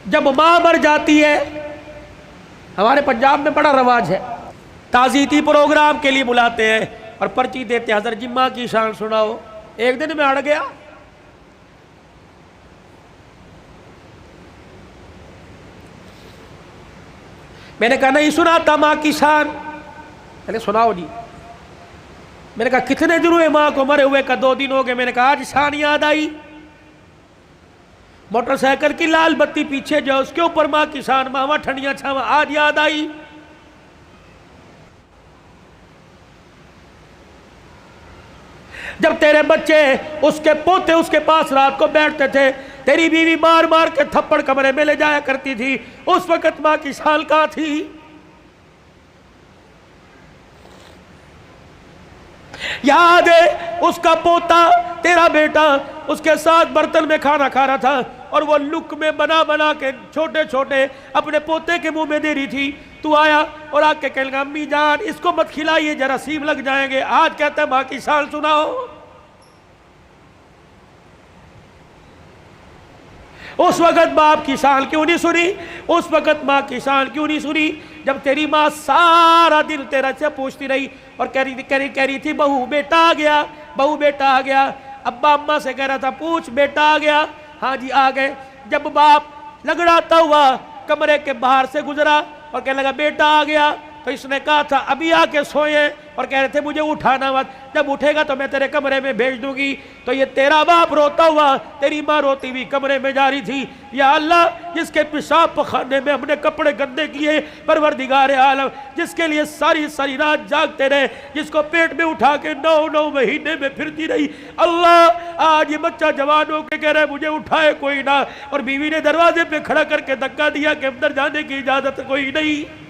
جب ماں مر جاتی ہے، ہمارے پنجاب میں بڑا رواج ہے، تعزیتی پروگرام کے لیے بلاتے ہیں اور پرچی دیتے ہیں، حضرت جی ماں کی شان سناؤ۔ ایک دن میں اڑ گیا، میں نے کہا نہیں سناتا ماں کی شان، میں نے سناؤ جی۔ میں نے کہا کتنے دن ہوئے ماں کو مرے ہوئے؟ کا 2 دن ہو گئے۔ میں نے کہا آج شان یاد آئی، موٹر سائیکل کی لال بتی پیچھے جو اس کے اوپر ماں کی شان، ماما ٹھنڈیاں چھاواں، آج یاد آئی۔ جب تیرے بچے اس کے پوتے اس کے پاس رات کو بیٹھتے تھے، تیری بیوی مار مار کے تھپڑ کمرے میں لے جایا کرتی تھی، اس وقت ماں کی شان کہاں تھی؟ یاد ہے اس کا پوتا تیرا بیٹا اس کے ساتھ برتن میں کھانا کھا رہا تھا اور وہ لک میں بنا بنا کے چھوٹے چھوٹے اپنے پوتے کے منہ میں دے رہی تھی، تو آیا اور آ کے کہنے لگا امی جان اس کو مت کھلائیے جراثیم لگ جائیں گے۔ آج کہتا ہے ماں کی شان سناؤ۔ اس وقت باپ کی شان کیوں نہیں سنی؟ اس وقت ماں کی شان کیوں نہیں سنی؟ جب تیری ماں سارا دن تیرا سے پوچھتی رہی اور کہہ رہی تھی بہو بیٹا آ گیا، بہو بیٹا آ گیا، ابا اماں سے کہہ رہا تھا پوچھ بیٹا آ گیا، ہاں جی آ گئے۔ جب باپ لگڑاتا ہوا کمرے کے باہر سے گزرا اور کہنے لگا بیٹا آ گیا، تو اس نے کہا تھا ابھی آ کے سوئے اور کہہ رہے تھے مجھے اٹھانا مت، جب اٹھے گا تو میں تیرے کمرے میں بھیج دوں گی۔ تو یہ تیرا باپ روتا ہوا تیری ماں روتی ہوئی کمرے میں جا رہی تھی، یا اللہ جس کے پیشاب پخانے میں ہم نے کپڑے گندے کیے، پروردگار عالم جس کے لیے ساری ساری رات جاگتے رہے، جس کو پیٹ میں اٹھا کے 9 مہینے میں پھرتی رہی، اللہ آج یہ بچہ جوان ہو کے کہہ رہا ہے مجھے اٹھائے کوئی نہ، اور بیوی نے دروازے پہ کھڑا کر کے دھکا دیا کہ اندر جانے کی اجازت کوئی نہیں۔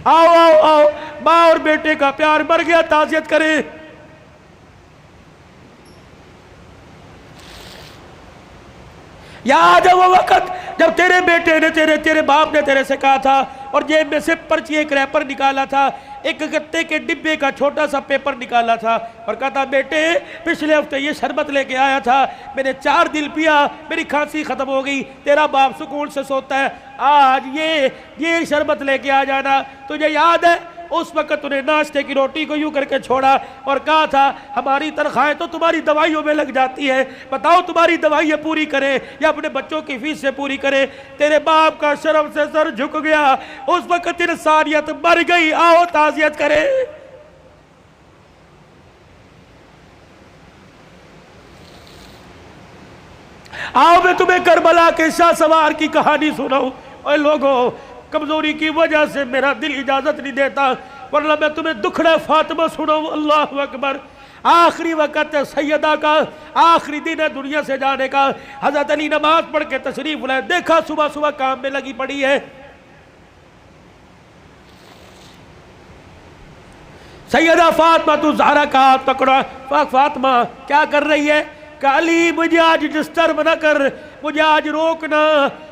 آؤ آؤ آؤ، ماں اور بیٹے کا پیار مر گیا، تعزیت کریں۔ یاد ہے وہ وقت جب تیرے بیٹے نے تیرے باپ نے تیرے سے کہا تھا اور جیب میں سے پرچی ایک ریپر نکالا تھا، ایک گتے کے ڈبے کا چھوٹا سا پیپر نکالا تھا اور کہا تھا بیٹے پچھلے ہفتے یہ شربت لے کے آیا تھا، میں نے 4 دن پیا، میری کھانسی ختم ہو گئی، تیرا باپ سکون سے سوتا ہے، آج یہ شربت لے کے آ جانا۔ تجھے یاد ہے اس وقت انہیں ناشتے کی روٹی کو یوں کر کے چھوڑا اور کہا تھا ہماری تنخواہیں تو تمہاری دوائیوں میں لگ جاتی ہے، بتاؤ تمہاری دوائیاں پوری کریں یا اپنے بچوں کی فیس سے پوری کریں۔ تیرے باپ کا شرم سے سر جھک گیا، اس وقت انسانیت مر گئی۔ آؤ تعزیت کریں۔ آؤ میں تمہیں کربلا کے شاہ سوار کی کہانی سناؤں۔ اے لوگوں کمزوری کی وجہ سے میرا دل اجازت نہیں دیتا، ورنہ میں تمہیں دکھڑا فاطمہ سناؤں۔ اللہ اکبر۔ آخری وقت سیدہ کا، آخری دن ہے دنیا سے جانے کا، حضرت علی نماز پڑھ کے تشریف لائے، دیکھا صبح صبح کام میں لگی پڑی ہے۔ سیدہ فاطمہ تو زہرا کا ہاتھ پکڑا، فاطمہ کیا کر رہی ہے؟ کہ علی مجھے آج ڈسٹرب نہ کر، مجھے آج روکنا،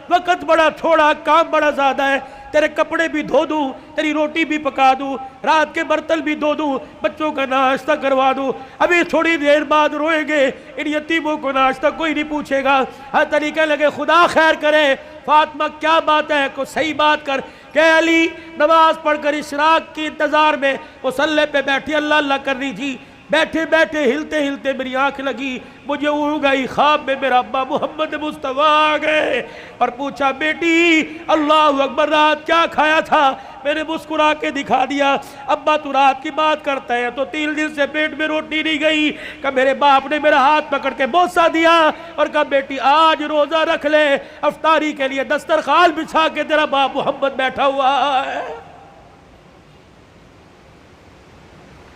وقت بڑا تھوڑا، کام بڑا زیادہ ہے، تیرے کپڑے بھی دھو دوں، تیری روٹی بھی پکا دوں، رات کے برتن بھی دھو دوں، بچوں کا ناشتہ کروا دوں، ابھی تھوڑی دیر بعد روئیں گے، ان یتیموں کو ناشتہ کوئی نہیں پوچھے گا۔ حضرت علی کہنے لگے خدا خیر کرے، فاطمہ کیا بات ہے، کوئی صحیح بات کر۔ کہ علی نماز پڑھ کر اشراق کی انتظار میں مصلی پہ بیٹھی اللہ اللہ کر رہی تھی، بیٹھے بیٹھے ہلتے ہلتے میری آنکھ لگی، مجھے اڑ گئی، خواب میں میرا ابا محمد مصطفیٰ آ گئے اور پوچھا بیٹی اللہ اکبر رات کیا کھایا تھا؟ میں نے مسکرا کے دکھا دیا، ابا تو رات کی بات کرتا ہے تو 3 دن سے پیٹ میں روٹی نہیں گئی۔ کہ میرے باپ نے میرا ہاتھ پکڑ کے بوسہ دیا اور کہا بیٹی آج روزہ رکھ لے، افطاری کے لیے دسترخوان بچھا کے تیرا باپ محمد بیٹھا ہوا ہے۔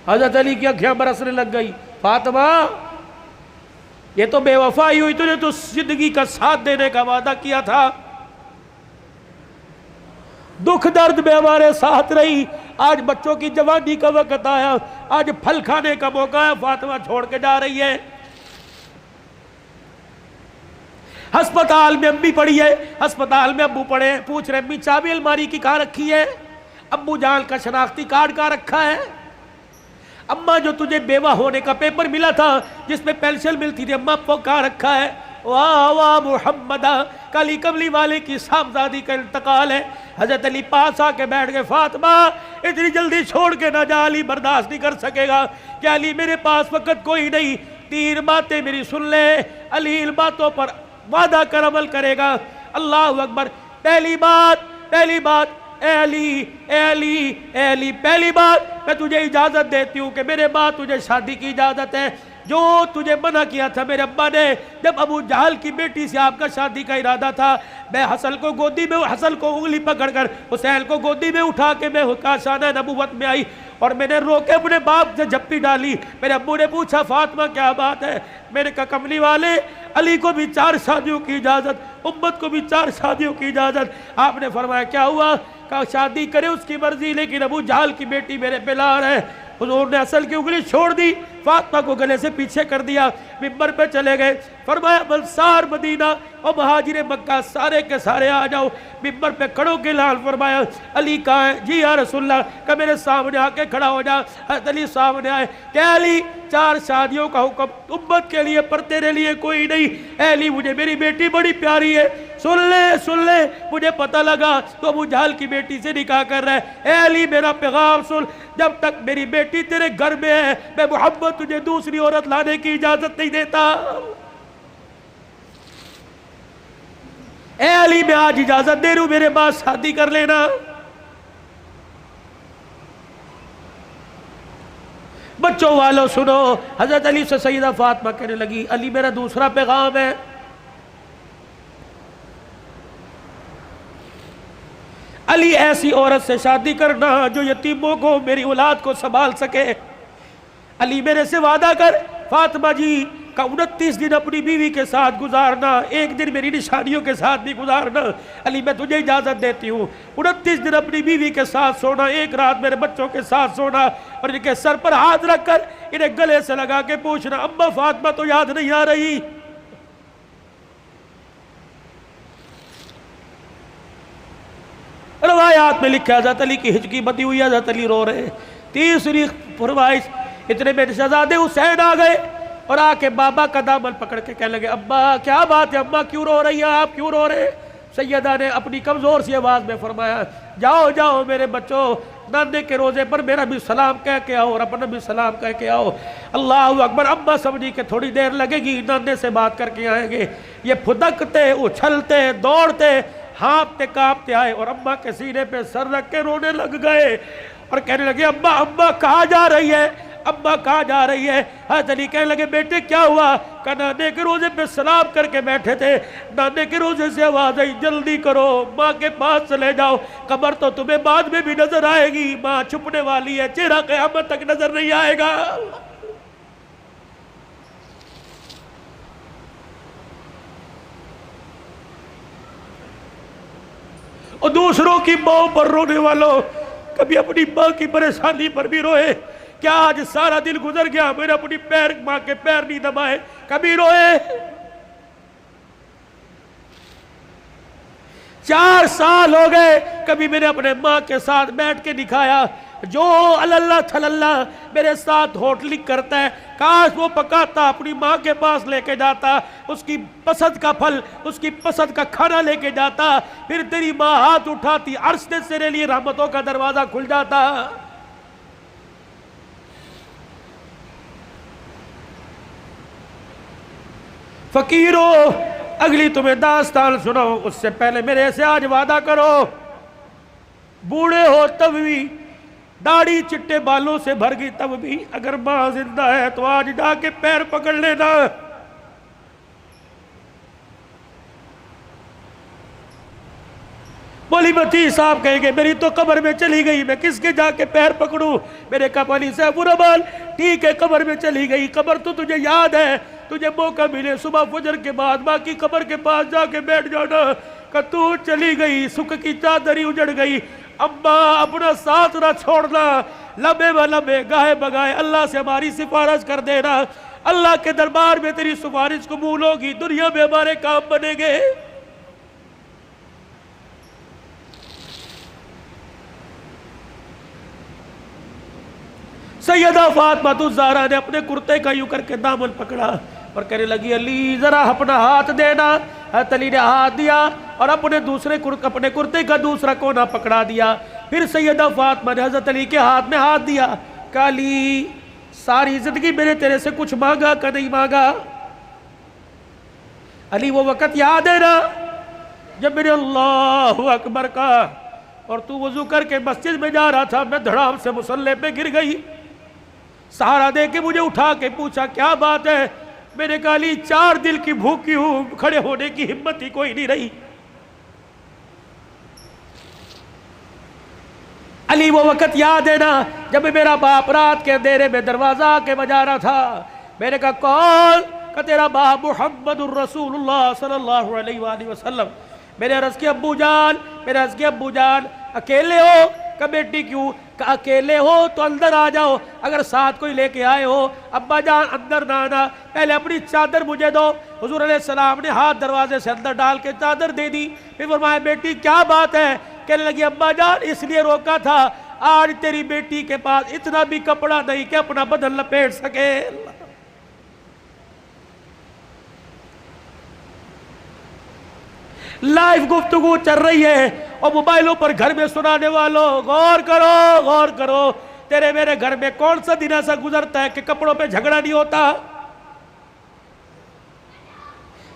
حضرت علی کی آنکھیں برسنے لگ گئی، فاطمہ یہ تو بے وفائی ہوئی، تجھے تو زندگی کا ساتھ دینے کا وعدہ کیا تھا، دکھ درد میں ہمارے ساتھ رہی، آج بچوں کی جوانی کا وقت آیا، آج پھل کھانے کا موقع ہے، فاطمہ چھوڑ کے جا رہی ہے۔ ہسپتال میں امی پڑی ہے، ہسپتال میں ابو پڑے، پوچھ رہے امی چابی الماری کی کہاں رکھی ہے؟ ابو جان کا شناختی کارڈ کہاں رکھا ہے؟ اماں جو تجھے بیوہ ہونے کا پیپر ملا تھا جس میں پینشن ملتی تھی، اماں کو کہاں رکھا ہے؟ واہ واہ محمدہ، کلی کملی والے کی صاحبزادی کا انتقال ہے۔ حضرت علی پاس آ کے بیٹھ گئے، فاطمہ اتنی جلدی چھوڑ کے نہ جا، علی برداشت نہیں کر سکے گا کہ علی میرے پاس وقت کوئی نہیں، 3 باتیں میری سن لے، علی ان باتوں پر وعدہ کر عمل کرے گا۔ اللہ اکبر۔ پہلی بات اے علی پہلی بات، میں تجھے اجازت دیتی ہوں کہ میرے بعد تجھے شادی کی اجازت ہے۔ جو تجھے منع کیا تھا میرے ابا نے، جب ابو جہل کی بیٹی سے آپ کا شادی کا ارادہ تھا، میں حسن کو انگلی پکڑ کر حسین کو گودی میں اٹھا کے میں کاشانہ نبوت میں آئی اور میں نے رو کے اپنے باپ سے جھپی ڈالی۔ میرے ابو نے پوچھا فاطمہ کیا بات ہے؟ میں نے کہا کملی والے، علی کو بھی 4 شادیوں کی اجازت، امت کو بھی 4 شادیوں کی اجازت۔ آپ نے فرمایا کیا ہوا؟ کہا شادی کرے اس کی مرضی، لیکن ابو جہل کی بیٹی میرے پہ لار ہے۔ حضور نے اصل کی انگلی چھوڑ دی، فاطمہ کو گلے سے پیچھے کر دیا، منبر پہ چلے گئے۔ فرمایا انصار مدینہ اور مہاجر مکہ سارے کے سارے آ جاؤ۔ منبر پہ کھڑوں کے لال فرمایا علی کہاں ہے؟ جی یا رسول اللہ، کہ میرے سامنے آ کے کھڑا ہو جا۔ حضرت علی سامنے آئے کہ علی 4 شادیوں کا حکم امت کے لیے پر تیرے لیے کوئی نہیں۔ اے علی مجھے میری بیٹی بڑی پیاری ہے، سن لے مجھے پتہ لگا تو ابو جہل کی بیٹی سے نکاح کر رہا ہے۔ اے علی میرا پیغام سن، جب تک میری بیٹی تیرے گھر میں ہے میں محمد تجھے دوسری عورت لانے کی اجازت نہیں دیتا۔ اے علی میں آج اجازت دے رہا ہوں، میرے بعد شادی کر لینا۔ بچوں والوں سنو، حضرت علی سے سیدہ فاطمہ کہنے لگی علی میرا دوسرا پیغام ہے، علی ایسی عورت سے شادی کرنا جو یتیموں کو، میری اولاد کو سنبھال سکے۔ علی میرے سے وعدہ کر فاطمہ جی کا 29 دن اپنی بیوی کے ساتھ گزارنا، 1 دن میری نشانیوں کے ساتھ بھی گزارنا۔ علی میں تجھے اجازت دیتی ہوں، 29 دن اپنی بیوی کے ساتھ سونا، 1 رات میرے بچوں کے ساتھ سونا، اور ان کے سر پر ہاتھ رکھ کر انہیں گلے سے لگا کے پوچھنا اما فاطمہ تو یاد نہیں آ رہی؟ روایات میں لکھا حضرت علی کی ہچکی بندی ہوئی، حضرت علی رو رہے۔ تیسری فرمائش، اتنے میں شہزادے حسین آ گئے اور آ کے بابا کا دامن پکڑ کے کہنے لگے ابا کیا بات ہے، اماں کیوں رو رہی ہیں، آپ کیوں رو رہے؟ سیدہ نے اپنی کمزور سی آواز میں فرمایا جاؤ میرے بچوں، نانے کے روزے پر میرا بھی سلام کہہ کے آؤ اور اپنا بھی سلام کہہ کے آؤ۔ اللہ اکبر۔ اماں سمجھی کہ تھوڑی دیر لگے گی، نانے سے بات کر کے آئیں گے۔ یہ پھدکتے اچھلتے دوڑتے ہانپتے کانپتے آئے اور اماں کے سینے پہ سر رکھ کے رونے لگ گئے اور کہنے لگے اماں کہاں جا رہی ہے، اماں کہاں جا رہی ہے؟ حضرت علی کہنے لگے بیٹے کیا ہوا؟ کہ نانے کے روزے پہ سلام کر کے بیٹھے تھے، نانے کے روزے سے آواز آئی جلدی کرو، ماں کے پاس چلے جاؤ، قبر تو تمہیں بعد میں بھی نظر آئے گی، ماں چھپنے والی ہے، چہرہ قیامت تک نظر نہیں آئے گا۔ اور دوسروں کی ماں پر رونے والوں، کبھی اپنی ماں کی پریشانی پر بھی روئے۔ کیا آج سارا دن گزر گیا میں نے اپنی ماں کے پیر نہیں دبائے؟ کبھی روئے؟ 4 سال ہو گئے کبھی میں نے اپنے ماں کے ساتھ بیٹھ کے دکھایا؟ جو اللہ تھلاللہ میرے ساتھ ہوٹلی کرتا ہے، کاش وہ پکاتا اپنی ماں کے پاس لے کے جاتا، اس کی پسند کا پھل، اس کی پسند کا کھانا لے کے جاتا، پھر تیری ماں ہاتھ اٹھاتی، عرش سے تیرے لیے رحمتوں کا دروازہ کھل جاتا۔ فقیرو اگلی تمہیں داستان سناؤ، اس سے پہلے میرے سے آج وعدہ کرو، بوڑھے ہو تب بھی، داڑھی چٹے بالوں سے بھر گئی تب بھی، اگر ماں زندہ ہے تو آج جا کے پیر پکڑ لینا۔ مولی متی صاحب کہیں گے میری تو قبر میں چلی گئی، میں کس کے جا کے پیر پکڑوں؟ میرے کہا علی صاحب برابر ٹھیک ہے، قبر میں چلی گئی، قبر تو تجھے یاد ہے، تجھے موقع ملے صبح فجر کے بعد ماں کی قبر کے پاس جا کے بیٹھ جانا، کہ تو چلی گئی، سکھ کی چادری اجڑ گئی، اماں اپنا ساتھ نہ چھوڑنا، لمبے و لمبے گاہے بگائے اللہ سے ہماری سفارش کر دینا، اللہ کے دربار میں تیری سفارش قبول ہوگی، دنیا میں ہمارے کام بنے گے۔ سیدہ فاطمہ الزہرا نے اپنے کرتے کا یوں کر کے دامن پکڑا، اور کہنے لگی علی ذرا اپنا ہاتھ دینا. حضرت علی نے ہاتھ دیا اور اپنے کرتے کا دوسرا کونا پکڑا دیا. پھر سیدہ فاطمہ نے حضرت علی کے ہاتھ میں ہاتھ دیا. کہا علی ساری زندگی میں نے تیرے سے کچھ مانگا کہ نہیں مانگا؟ علی وہ وقت یاد ہے نا جب میں نے اللہ اکبر کہا اور تو وضو کر کے مسجد میں جا رہا تھا، میں دھڑام سے مصلی پہ گر گئی، سہارا دے کے مجھے اٹھا کے پوچھا کیا بات ہے؟ میں نے کہا علی 4 دل کی بھوکی ہوں، کھڑے ہونے کی ہمت ہی کوئی نہیں رہی. علی وہ وقت یاد ہے نا جب میرا باپ رات کے اندھیرے میں دروازہ کے بجا رہا تھا. میں نے کہا کون؟ کہ تیرا باپ محمد الرسول اللہ صلی اللہ علیہ وآلہ وسلم. میں نے عرض کیا ابو جان اکیلے ہو؟ کہ بیٹی کیوں؟ کہ اکیلے ہو تو اندر آ جاؤ، اگر ساتھ کوئی لے کے آئے ہو ابا جان اندر نہ آنا، پہلے اپنی چادر مجھے دو. حضور علیہ السلام نے ہاتھ دروازے سے اندر ڈال کے چادر دے دی. پھر فرمایا بیٹی کیا بات ہے؟ کہنے لگی ابا جان اس لیے روکا تھا، آج تیری بیٹی کے پاس اتنا بھی کپڑا نہیں کہ اپنا بدن لپیٹ سکے. لائیو گفتگو چل رہی ہے اور موبائلوں پر گھر میں سنانے والوں غور کرو. تیرے میرے گھر میں کون سا دن ایسا گزرتا ہے کہ کپڑوں پہ جھگڑا نہیں ہوتا؟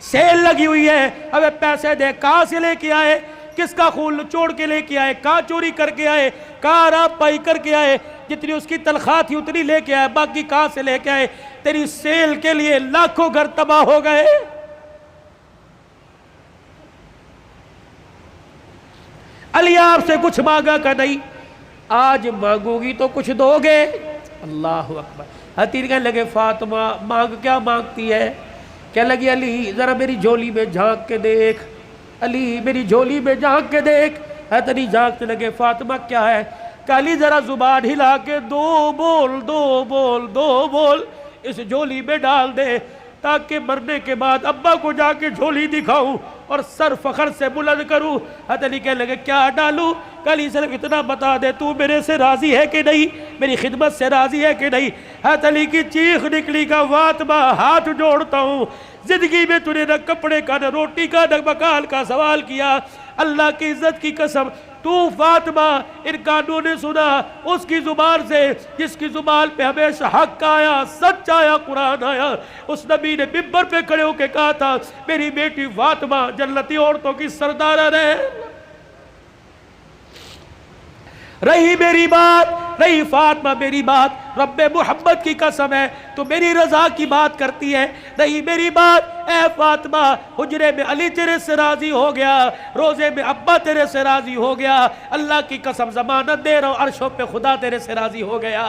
سیل لگی ہوئی ہے، ابے پیسے دے، کہاں سے لے کے آئے؟ کس کا خون چوڑ کے لے کے آئے؟ کہاں چوری کر کے آئے؟ کہاں راب پائی کر کے آئے؟ جتنی اس کی تنخواہ تھی اتنی لے کے آئے، باقی کہاں سے لے کے آئے؟ تیری سیل کے لیے لاکھوں گھر تباہ ہو گئے. علی آپ سے کچھ مانگا کہ نہیں؟ آج مانگو گی تو کچھ دو گے. اللہ اکبر. حتیر کہنے لگے فاطمہ کیا مانگتی ہے؟ کہنے لگی علی ذرا میری جھولی میں جھانک کے دیکھ، علی میری جھولی میں جھانک کے دیکھ. حضرت علی جھانکنے لگے فاطمہ کیا ہے؟ کہ علی ذرا زبان ہلا کے دو بول اس جھولی میں ڈال دے تاکہ مرنے کے بعد ابا کو جا کے جھولی دکھاؤں اور سر فخر سے بلند کروں. حضرت علی کہنے لگے کیا ڈالوں؟ کہ علی صرف اتنا بتا دے تو میرے سے راضی ہے کہ نہیں، میری خدمت سے راضی ہے کہ نہیں. حضرت علی کی چیخ نکلی کا فاطمہ ہاتھ جوڑتا ہوں، زندگی میں تو نے نہ کپڑے کا نہ روٹی کا نہ مکان کا سوال کیا، اللہ کی عزت کی قسم تو فاطمہ ان کانوں نے سنا اس کی زبان سے جس کی زبان پہ ہمیشہ حق آیا، سچ آیا، قرآن آیا. اس نبی نے ممبر پہ کھڑے ہو کے کہا تھا میری بیٹی فاطمہ جنتی عورتوں کی سردارہ رہے. رہی میری بات، رہی فاطمہ میری بات، رب محمد کی قسم ہے تو میری رضا کی بات کرتی ہے. رہی میری بات، اے فاطمہ حجرے میں علی تیرے سے راضی ہو گیا، روزے میں ابا تیرے سے راضی ہو گیا، اللہ کی قسم ضمانت دے رہا ہوں عرشوں پہ خدا تیرے سے راضی ہو گیا.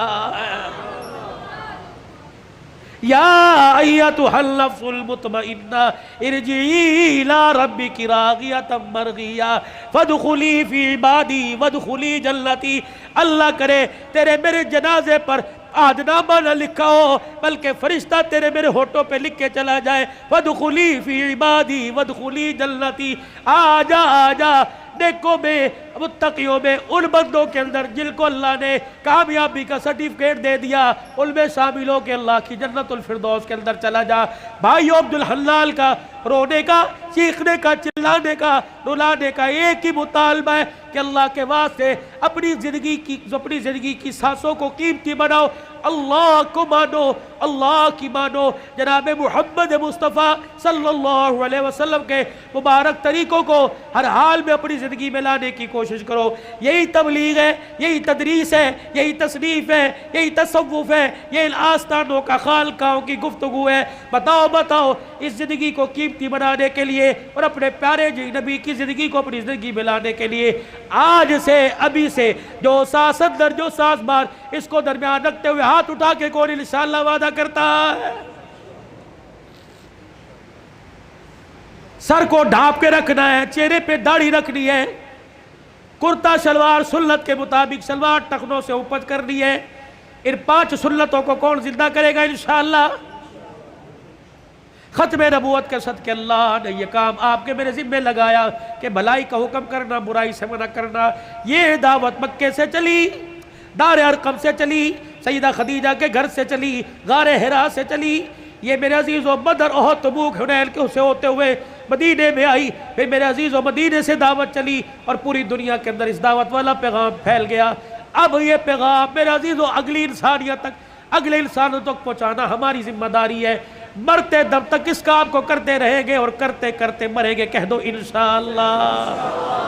یا ایتھا النفس المطمئنہ ارجعی الی ربک راضیۃ مرضیہ فادخلی فی عبادی وادخلی جنتی. اللہ کرے تیرے میرے جنازے پر عہدنامہ نہ لکھا ہو بلکہ فرشتہ تیرے میرے ہونٹوں پہ لکھ کے چلا جائے فادخلی فی عبادی وادخلی جنتی. آجا نیکوں میں متقیوں میں ان بندوں کے اندر جن کو اللہ نے کامیابی کا سرٹیفکیٹ دے دیا ان میں شامل ہو کے اللہ کی جنت الفردوس کے اندر چلا جا. بھائیو عبدالحلال کا رونے کا، چیخنے کا، چلانے کا، رلانے کا ایک ہی مطالبہ ہے کہ اللہ کے واسطے اپنی زندگی کی سانسوں کو قیمتی بناؤ، اللہ کو مانو، اللہ کی مانو، جناب محمد مصطفیٰ صلی اللہ علیہ وسلم کے مبارک طریقوں کو ہر حال میں اپنی زندگی میں لانے کی کوشش کرو. یہی تبلیغ ہے، یہی تدریس ہے، یہی تصنیف ہے، یہی تصوف ہے، یہ آستانوں کا خالقاہوں کی گفتگو ہے. بتاؤ اس زندگی کو قیمتی بنانے کے لیے اور اپنے پیارے نبی کی زندگی کو اپنی زندگی میں لانے کے لیے آج سے ابھی سے جو ساس اندر جو ساس بار اس کو درمیان رکھتے ہوئے ہاتھ اٹھا کے کون انشاءاللہ وعدہ کرتا ہے؟ سر کو ڈھانپ کے رکھنا ہے، چہرے پہ داڑھی رکھنی ہے، کرتا شلوار سنت کے مطابق شلوار ٹخنوں سے اوپر کرنی ہے. ان 5 سنتوں کو کون زندہ کرے گا انشاءاللہ؟ ختم نبوت کے صدقے اللہ نے یہ کام آپ کے میرے ذمہ لگایا کہ بھلائی کا حکم کرنا، برائی سے منع کرنا. یہ دعوت مکے سے چلی، دار ارقم سے چلی، سیدہ خدیجہ کے گھر سے چلی، غار حرا سے چلی. یہ میرے عزیزوں بدر احد تبوک حنین کے سے ہوتے ہوئے مدینے میں آئی، پھر میرے عزیزوں مدینے سے دعوت چلی اور پوری دنیا کے اندر اس دعوت والا پیغام پھیل گیا۔ اب یہ پیغام میرے عزیزوں اگلی انسانیت تک، اگلے انسانوں تک پہنچانا ہماری ذمہ داری ہے۔ مرتے دم تک اس کام کو کرتے رہیں گے اور کرتے کرتے مریں گے، کہہ دو انشاءاللہ۔